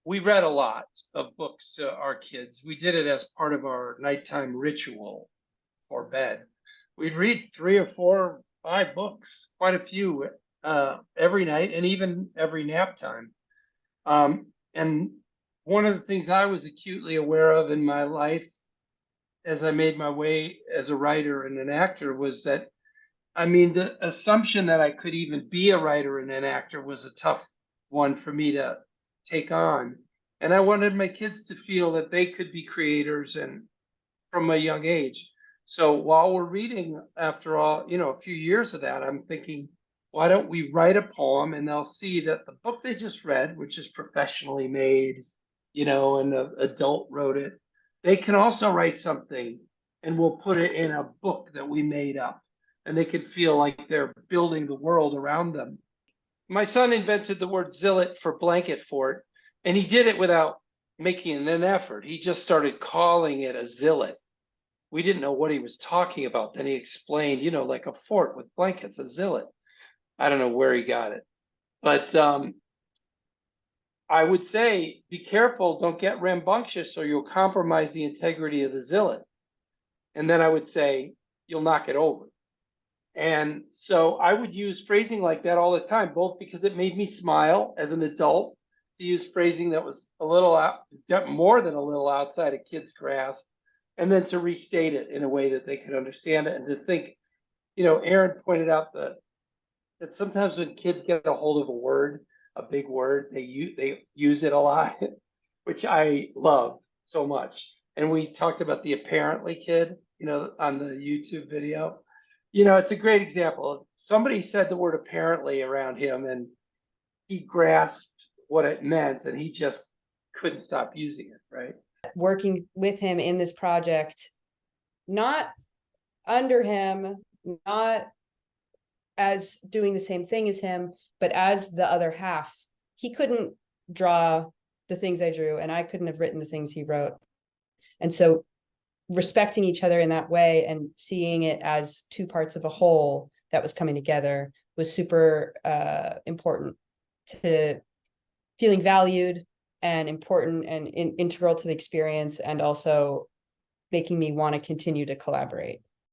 we read a lot of books to our kids. We did it as part of our nighttime ritual for bed. We'd read 3 or 4, 5 books, quite a few, every night and even every nap time. And one of the things I was acutely aware of in my life as I made my way as a writer and an actor was that, I mean, the assumption that I could even be a writer and an actor was a tough one for me to take on. And I wanted my kids to feel that they could be creators and from a young age. So while we're reading, after all, a few years of that, I'm thinking, why don't we write a poem and they'll see that the book they just read, which is professionally made, and an adult wrote it, they can also write something and we'll put it in a book that we made up and they could feel like they're building the world around them. My son invented the word Zilot for blanket fort, and he did it without making an effort. He just started calling it a Zilot. We didn't know what he was talking about. Then he explained, like a fort with blankets, a Zilot. I don't know where he got it. But I would say, be careful, don't get rambunctious or you'll compromise the integrity of the Zillet. And then I would say, you'll knock it over. And so I would use phrasing like that all the time, both because it made me smile as an adult to use phrasing that was a little more than a little outside a kid's grasp, and then to restate it in a way that they could understand it and to think, Erin pointed out that sometimes when kids get a hold of a word, a big word, they use it a lot, which I love so much. And we talked about the apparently kid, on the YouTube video. It's a great example. Somebody said the word apparently around him and he grasped what it meant and he just couldn't stop using it, right? Working with him in this project, not under him, not as doing the same thing as him, but as the other half. He couldn't draw the things I drew and I couldn't have written the things he wrote. And so respecting each other in that way and seeing it as two parts of a whole that was coming together was super important to feeling valued and important and integral to the experience, and also making me want to continue to collaborate.